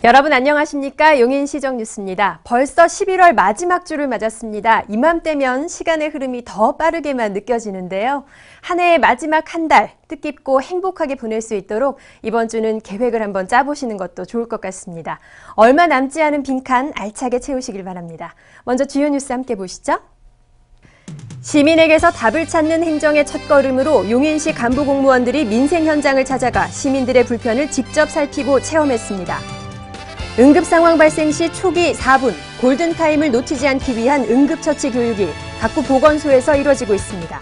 여러분 안녕하십니까? 용인시정 뉴스입니다. 벌써 11월 마지막 주를 맞았습니다. 이맘때면 시간의 흐름이 더 빠르게만 느껴지는데요. 한 해의 마지막 한 달 뜻깊고 행복하게 보낼 수 있도록 이번 주는 계획을 한번 짜보시는 것도 좋을 것 같습니다. 얼마 남지 않은 빈칸 알차게 채우시길 바랍니다. 먼저 주요 뉴스 함께 보시죠. 시민에게서 답을 찾는 행정의 첫걸음으로 용인시 간부 공무원들이 민생 현장을 찾아가 시민들의 불편을 직접 살피고 체험했습니다. 응급 상황 발생 시 초기 4분, 골든타임을 놓치지 않기 위한 응급처치 교육이 각구 보건소에서 이루어지고 있습니다.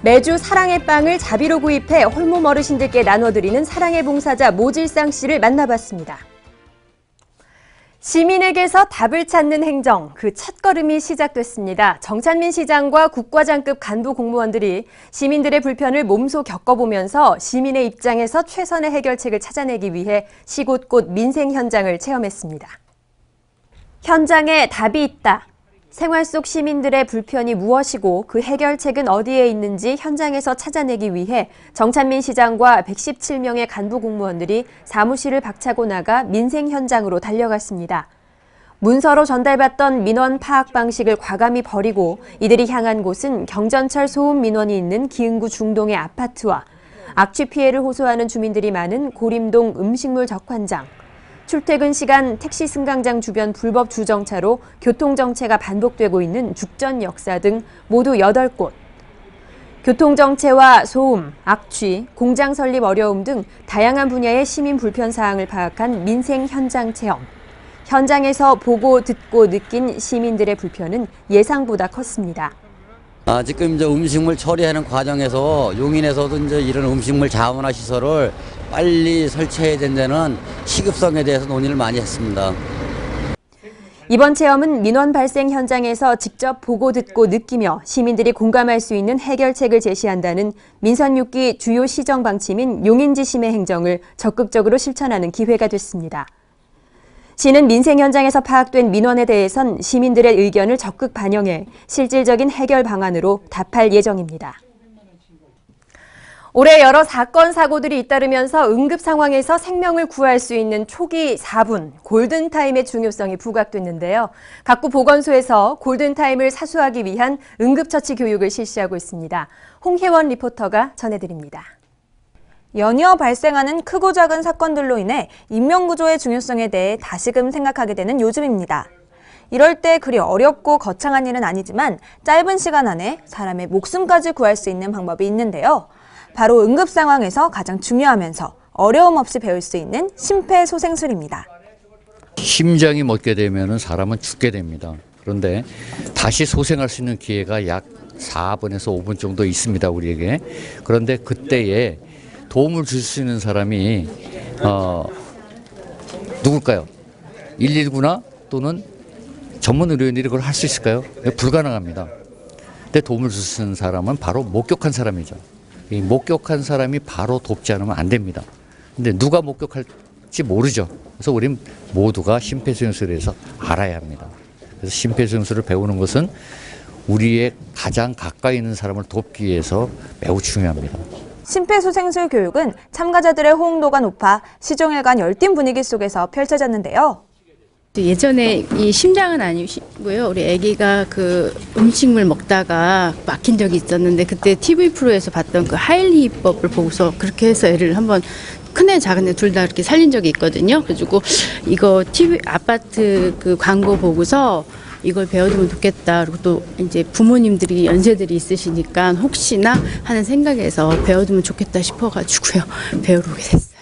매주 사랑의 빵을 자비로 구입해 홀몸 어르신들께 나눠드리는 사랑의 봉사자 모질상 씨를 만나봤습니다. 시민에게서 답을 찾는 행정, 그 첫걸음이 시작됐습니다. 정찬민 시장과 국과장급 간부 공무원들이 시민들의 불편을 몸소 겪어보면서 시민의 입장에서 최선의 해결책을 찾아내기 위해 시곳곳 민생 현장을 체험했습니다. 현장에 답이 있다. 생활 속 시민들의 불편이 무엇이고 그 해결책은 어디에 있는지 현장에서 찾아내기 위해 정찬민 시장과 117명의 간부 공무원들이 사무실을 박차고 나가 민생 현장으로 달려갔습니다. 문서로 전달받던 민원 파악 방식을 과감히 버리고 이들이 향한 곳은 경전철 소음 민원이 있는 기흥구 중동의 아파트와 악취 피해를 호소하는 주민들이 많은 고림동 음식물 적환장, 출퇴근 시간 택시 승강장 주변 불법 주정차로 교통정체가 반복되고 있는 죽전 역사 등 모두 8곳. 교통정체와 소음, 악취, 공장 설립 어려움 등 다양한 분야의 시민 불편 사항을 파악한 민생 현장 체험. 현장에서 보고 듣고 느낀 시민들의 불편은 예상보다 컸습니다. 지금 이제 음식물 처리하는 과정에서 용인에서도 이제 이런 음식물 자원화 시설을 빨리 설치해야 된다는 시급성에 대해서 논의를 많이 했습니다. 이번 체험은 민원 발생 현장에서 직접 보고 듣고 느끼며 시민들이 공감할 수 있는 해결책을 제시한다는 민선 6기 주요 시정 방침인 용인지심의 행정을 적극적으로 실천하는 기회가 됐습니다. 시는 민생 현장에서 파악된 민원에 대해선 시민들의 의견을 적극 반영해 실질적인 해결 방안으로 답할 예정입니다. 올해 여러 사건, 사고들이 잇따르면서 응급 상황에서 생명을 구할 수 있는 초기 4분, 골든타임의 중요성이 부각됐는데요. 각구 보건소에서 골든타임을 사수하기 위한 응급처치 교육을 실시하고 있습니다. 홍혜원 리포터가 전해드립니다. 연이어 발생하는 크고 작은 사건들로 인해 인명구조의 중요성에 대해 다시금 생각하게 되는 요즘입니다. 이럴 때 그리 어렵고 거창한 일은 아니지만 짧은 시간 안에 사람의 목숨까지 구할 수 있는 방법이 있는데요. 바로 응급 상황에서 가장 중요하면서 어려움 없이 배울 수 있는 심폐소생술입니다. 심장이 멎게 되면 사람은 죽게 됩니다. 그런데 다시 소생할 수 있는 기회가 약 4분에서 5분 정도 있습니다, 우리에게. 그런데 그때에 도움을 줄 수 있는 사람이 누굴까요? 119나 또는 전문 의료인들이 그걸 할 수 있을까요? 불가능합니다. 근데 도움을 줄 수 있는 사람은 바로 목격한 사람이죠. 이 목격한 사람이 바로 돕지 않으면 안 됩니다. 근데 누가 목격할지 모르죠. 그래서 우린 모두가 심폐소생술에서 알아야 합니다. 그래서 심폐소생술을 배우는 것은 우리의 가장 가까이 있는 사람을 돕기 위해서 매우 중요합니다. 심폐소생술 교육은 참가자들의 호응도가 높아 시종일관 열띤 분위기 속에서 펼쳐졌는데요. 예전에 이 심장은 아니고요. 우리 아기가 그 음식물 먹다가 막힌 적이 있었는데 그때 TV 프로에서 봤던 그 하일리법을 보고서 그렇게 해서 애를 한번 큰애 작은애 둘 다 이렇게 살린 적이 있거든요. 그래가지고 이거 TV 아파트 그 광고 보고서 이걸 배워두면 좋겠다. 그리고 또 이제 부모님들이 연세들이 있으시니까 혹시나 하는 생각에서 배워두면 좋겠다 싶어가지고요. 배우러 오게 됐어요.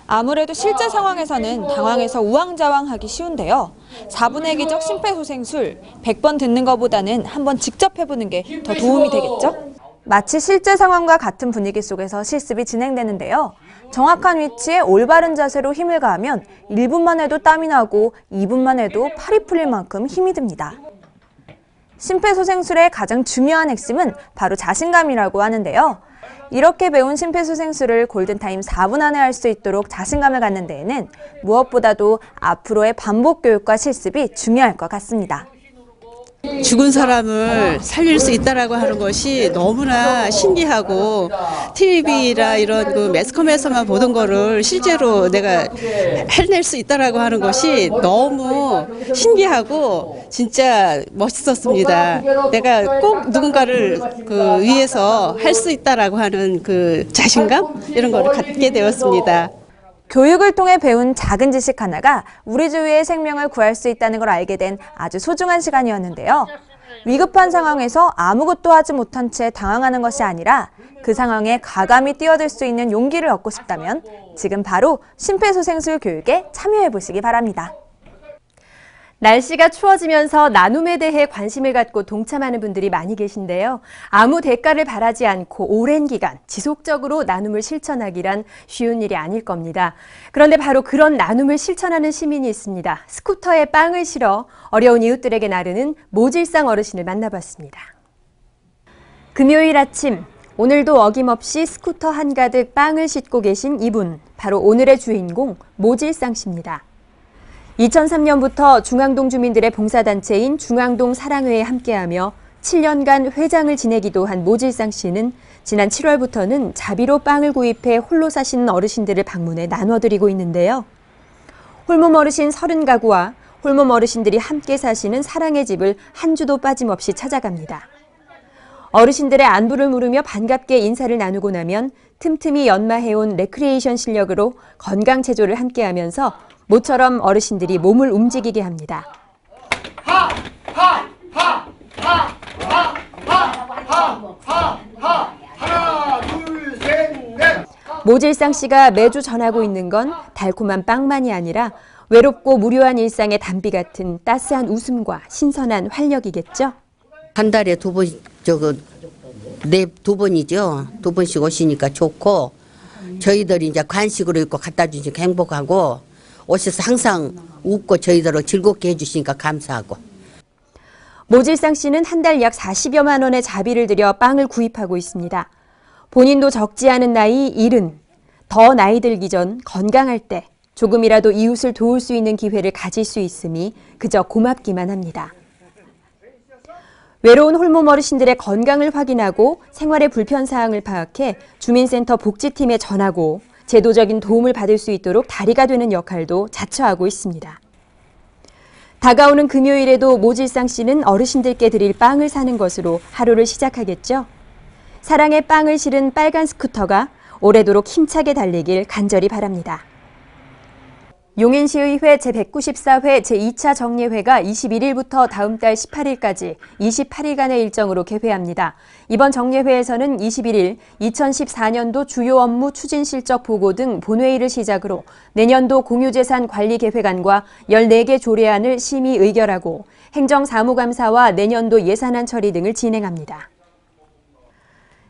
아무래도 실제 상황에서는 당황해서 우왕좌왕하기 쉬운데요. 4분의 기적 심폐소생술 100번 듣는 것보다는 한번 직접 해보는 게 더 도움이 되겠죠? 마치 실제 상황과 같은 분위기 속에서 실습이 진행되는데요. 정확한 위치에 올바른 자세로 힘을 가하면 1분만 해도 땀이 나고 2분만 해도 팔이 풀릴 만큼 힘이 듭니다. 심폐소생술의 가장 중요한 핵심은 바로 자신감이라고 하는데요. 이렇게 배운 심폐소생술을 골든타임 4분 안에 할 수 있도록 자신감을 갖는 데에는 무엇보다도 앞으로의 반복 교육과 실습이 중요할 것 같습니다. 죽은 사람을 살릴 수 있다라고 하는 것이 너무나 신기하고 TV나 이런 그 매스컴에서만 보던 거를 실제로 내가 해낼 수 있다라고 하는 것이 너무 신기하고 진짜 멋있었습니다. 내가 꼭 누군가를 그 위해서 할 수 있다라고 하는 그 자신감 이런 거를 갖게 되었습니다. 교육을 통해 배운 작은 지식 하나가 우리 주위의 생명을 구할 수 있다는 걸 알게 된 아주 소중한 시간이었는데요. 위급한 상황에서 아무것도 하지 못한 채 당황하는 것이 아니라 그 상황에 과감히 뛰어들 수 있는 용기를 얻고 싶다면 지금 바로 심폐소생술 교육에 참여해 보시기 바랍니다. 날씨가 추워지면서 나눔에 대해 관심을 갖고 동참하는 분들이 많이 계신데요. 아무 대가를 바라지 않고 오랜 기간 지속적으로 나눔을 실천하기란 쉬운 일이 아닐 겁니다. 그런데 바로 그런 나눔을 실천하는 시민이 있습니다. 스쿠터에 빵을 실어 어려운 이웃들에게 나르는 모질상 어르신을 만나봤습니다. 금요일 아침, 오늘도 어김없이 스쿠터 한가득 빵을 싣고 계신 이분, 바로 오늘의 주인공 모질상 씨입니다. 2003년부터 중앙동 주민들의 봉사단체인 중앙동 사랑회에 함께하며 7년간 회장을 지내기도 한 모질상 씨는 지난 7월부터는 자비로 빵을 구입해 홀로 사시는 어르신들을 방문해 나눠드리고 있는데요. 홀몸 어르신 30가구와 홀몸 어르신들이 함께 사시는 사랑의 집을 한 주도 빠짐없이 찾아갑니다. 어르신들의 안부를 물으며 반갑게 인사를 나누고 나면 틈틈이 연마해온 레크리에이션 실력으로 건강 체조를 함께하면서 모처럼 어르신들이 몸을 움직이게 합니다. 하나, 둘, 셋, 넷. 모질상 씨가 매주 전하고 있는 건 달콤한 빵만이 아니라 외롭고 무료한 일상의 단비 같은 따스한 웃음과 신선한 활력이겠죠? 한 달에 두 번, 두 번이죠. 두 번씩 오시니까 좋고, 저희들이 이제 간식으로 입고 갖다 주시니까 행복하고, 오셔서 항상 웃고 저희들을 즐겁게 해주시니까 감사하고. 모질상 씨는 한 달 약 40여만 원의 자비를 들여 빵을 구입하고 있습니다. 본인도 적지 않은 나이 70, 더 나이 들기 전 건강할 때 조금이라도 이웃을 도울 수 있는 기회를 가질 수 있음이 그저 고맙기만 합니다. 외로운 홀몸 어르신들의 건강을 확인하고 생활의 불편사항을 파악해 주민센터 복지팀에 전하고 제도적인 도움을 받을 수 있도록 다리가 되는 역할도 자처하고 있습니다. 다가오는 금요일에도 모질상 씨는 어르신들께 드릴 빵을 사는 것으로 하루를 시작하겠죠. 사랑의 빵을 실은 빨간 스쿠터가 오래도록 힘차게 달리길 간절히 바랍니다. 용인시의회 제194회 제2차 정례회가 21일부터 다음 달 18일까지 28일간의 일정으로 개회합니다. 이번 정례회에서는 21일 2014년도 주요 업무 추진 실적 보고 등 본회의를 시작으로 내년도 공유재산 관리 계획안과 14개 조례안을 심의 의결하고 행정사무감사와 내년도 예산안 처리 등을 진행합니다.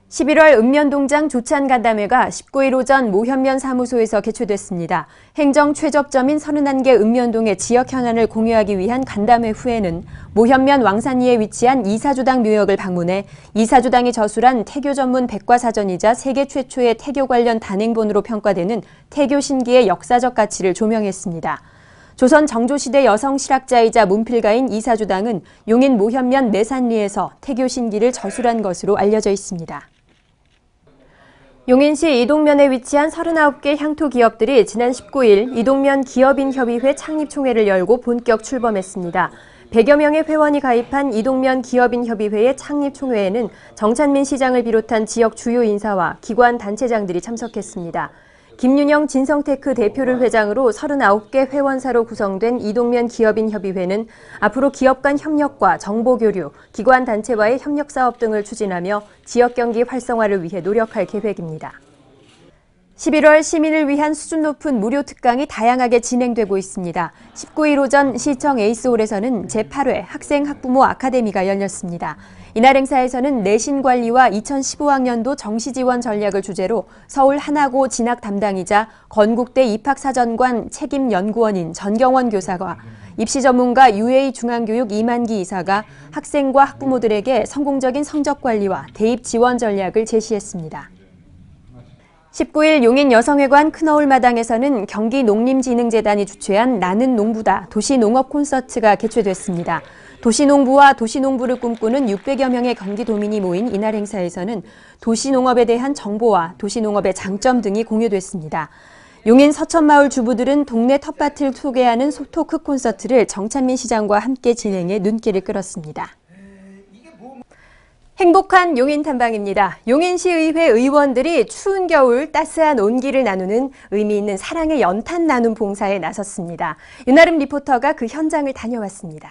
11월 읍면동장 조찬간담회가 19일 오전 모현면 사무소에서 개최됐습니다. 행정 최접점인 31개 읍면동의 지역 현안을 공유하기 위한 간담회 후에는 모현면 왕산리에 위치한 이사주당 묘역을 방문해 이사주당이 저술한 태교 전문 백과사전이자 세계 최초의 태교 관련 단행본으로 평가되는 태교 신기의 역사적 가치를 조명했습니다. 조선 정조시대 여성 실학자이자 문필가인 이사주당은 용인 모현면 내산리에서 태교 신기를 저술한 것으로 알려져 있습니다. 용인시 이동면에 위치한 39개 향토 기업들이 지난 19일 이동면 기업인협의회 창립총회를 열고 본격 출범했습니다. 100여 명의 회원이 가입한 이동면 기업인협의회의 창립총회에는 정찬민 시장을 비롯한 지역 주요 인사와 기관 단체장들이 참석했습니다. 김윤영 진성테크 대표를 회장으로 39개 회원사로 구성된 이동면 기업인협의회는 앞으로 기업 간 협력과 정보교류, 기관 단체와의 협력사업 등을 추진하며 지역 경기 활성화를 위해 노력할 계획입니다. 11월 시민을 위한 수준 높은 무료 특강이 다양하게 진행되고 있습니다. 19일 오전 시청 에이스홀에서는 제8회 학생-학부모 아카데미가 열렸습니다. 이날 행사에서는 내신관리와 2015학년도 정시지원 전략을 주제로 서울 하나고 진학 담당이자 건국대 입학사전관 책임연구원인 전경원 교사와 입시 전문가 UA 중앙교육 이만기 이사가 학생과 학부모들에게 성공적인 성적관리와 대입 지원 전략을 제시했습니다. 19일 용인 여성회관 큰어울마당에서는 경기농림진흥재단이 주최한 나는 농부다 도시농업 콘서트가 개최됐습니다. 도시농부와 도시농부를 꿈꾸는 600여 명의 경기도민이 모인 이날 행사에서는 도시농업에 대한 정보와 도시농업의 장점 등이 공유됐습니다. 용인 서천마을 주부들은 동네 텃밭을 소개하는 토크 콘서트를 정찬민 시장과 함께 진행해 눈길을 끌었습니다. 행복한 용인 탐방입니다. 용인시의회 의원들이 추운 겨울 따스한 온기를 나누는 의미 있는 사랑의 연탄 나눔 봉사에 나섰습니다. 윤아름 리포터가 그 현장을 다녀왔습니다.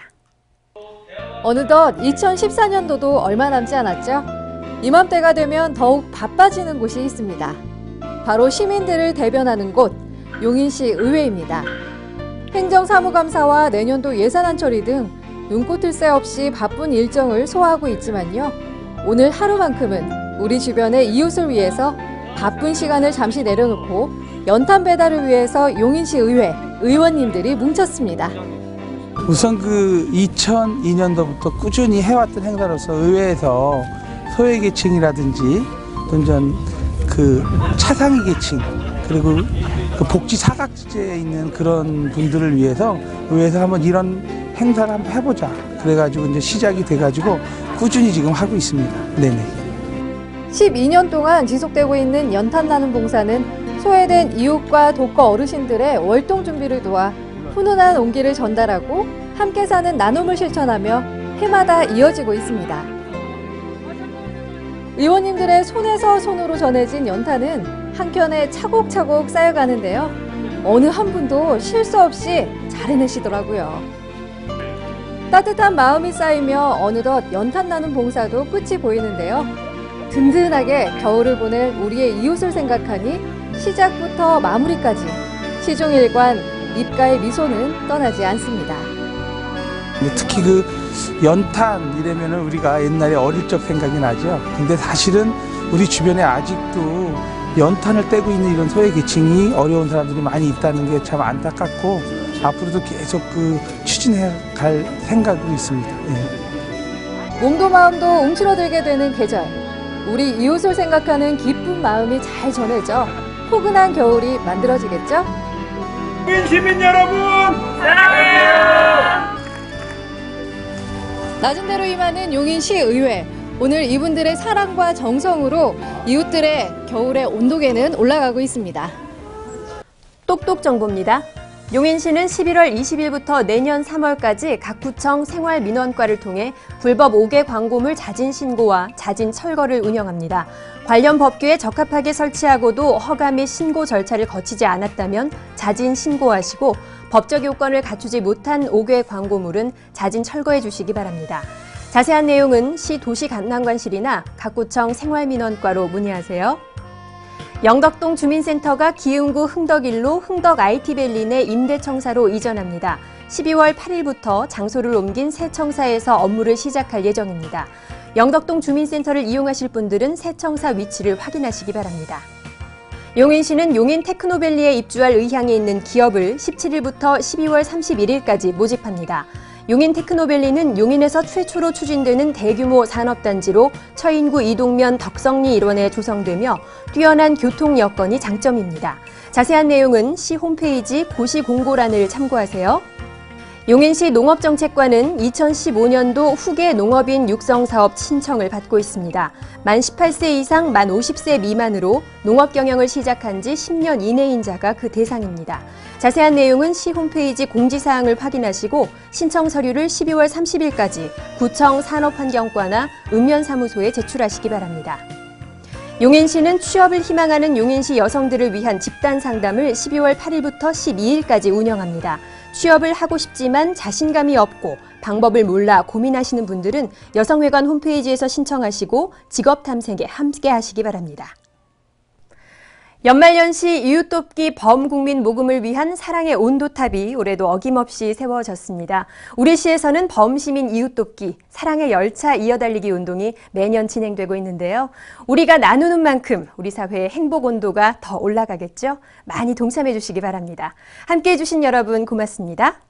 어느덧 2014년도도 얼마 남지 않았죠? 이맘때가 되면 더욱 바빠지는 곳이 있습니다. 바로 시민들을 대변하는 곳, 용인시 의회입니다. 행정사무감사와 내년도 예산안 처리 등 눈꽃을 새 없이 바쁜 일정을 소화하고 있지만요. 오늘 하루만큼은 우리 주변의 이웃을 위해서 바쁜 시간을 잠시 내려놓고 연탄 배달을 위해서 용인시 의회 의원님들이 뭉쳤습니다. 우선 그 2002년도부터 꾸준히 해왔던 행사로서 의회에서 소외계층이라든지 또는 그 차상위 계층 그리고 그 복지 사각지대에 있는 그런 분들을 위해서 의회에서 한번 이런 행사를 한번 해보자. 그래가지고 이제 시작이 돼가지고 꾸준히 지금 하고 있습니다. 네네. 12년 동안 지속되고 있는 연탄 나눔 봉사는 소외된 이웃과 독거 어르신들의 월동 준비를 도와 훈훈한 온기를 전달하고 함께 사는 나눔을 실천하며 해마다 이어지고 있습니다. 의원님들의 손에서 손으로 전해진 연탄은 한켠에 차곡차곡 쌓여가는데요. 어느 한 분도 실수 없이 잘 해내시더라고요. 따뜻한 마음이 쌓이며 어느덧 연탄 나눔 봉사도 끝이 보이는데요. 든든하게 겨울을 보낼 우리의 이웃을 생각하니 시작부터 마무리까지 시종일관 입가의 미소는 떠나지 않습니다. 특히 그 연탄 이러면은 우리가 옛날에 어릴 적 생각이 나죠. 근데 사실은 우리 주변에 아직도 연탄을 떼고 있는 이런 소외계층이 어려운 사람들이 많이 있다는 게 참 안타깝고 앞으로도 계속 그 추진해 갈 생각으로 있습니다. 네. 몸도 마음도 움츠러들게 되는 계절. 우리 이웃을 생각하는 기쁜 마음이 잘 전해져 포근한 겨울이 만들어지겠죠? 용인 시민 여러분 사랑해요. 낮은 대로 임하는 용인시 의회. 오늘 이분들의 사랑과 정성으로 이웃들의 겨울의 온도계는 올라가고 있습니다. 똑똑 정보입니다. 용인시는 11월 20일부터 내년 3월까지 각 구청 생활민원과를 통해 불법 5개 광고물 자진 신고와 자진 철거를 운영합니다. 관련 법규에 적합하게 설치하고도 허가 및 신고 절차를 거치지 않았다면 자진 신고하시고 법적 요건을 갖추지 못한 5개 광고물은 자진 철거해 주시기 바랍니다. 자세한 내용은 시 도시관광관실이나 각 구청 생활민원과로 문의하세요. 영덕동 주민센터가 기흥구 흥덕일로 흥덕 IT밸리 내 임대청사로 이전합니다. 12월 8일부터 장소를 옮긴 새 청사에서 업무를 시작할 예정입니다. 영덕동 주민센터를 이용하실 분들은 새 청사 위치를 확인하시기 바랍니다. 용인시는 용인 테크노밸리에 입주할 의향이 있는 기업을 17일부터 12월 31일까지 모집합니다. 용인 테크노밸리는 용인에서 최초로 추진되는 대규모 산업단지로 처인구 이동면 덕성리 일원에 조성되며 뛰어난 교통 여건이 장점입니다. 자세한 내용은 시 홈페이지 고시 공고란을 참고하세요. 용인시 농업정책과는 2015년도 후계 농업인 육성사업 신청을 받고 있습니다. 만 18세 이상 만 50세 미만으로 농업 경영을 시작한 지 10년 이내인 자가 그 대상입니다. 자세한 내용은 시 홈페이지 공지사항을 확인하시고 신청 서류를 12월 30일까지 구청 산업환경과나 읍면사무소에 제출하시기 바랍니다. 용인시는 취업을 희망하는 용인시 여성들을 위한 집단 상담을 12월 8일부터 12일까지 운영합니다. 취업을 하고 싶지만 자신감이 없고 방법을 몰라 고민하시는 분들은 여성회관 홈페이지에서 신청하시고 직업탐색에 함께하시기 바랍니다. 연말연시 이웃돕기 범국민 모금을 위한 사랑의 온도탑이 올해도 어김없이 세워졌습니다. 우리 시에서는 범시민 이웃돕기 사랑의 열차 이어달리기 운동이 매년 진행되고 있는데요. 우리가 나누는 만큼 우리 사회의 행복 온도가 더 올라가겠죠? 많이 동참해 주시기 바랍니다. 함께해 주신 여러분 고맙습니다.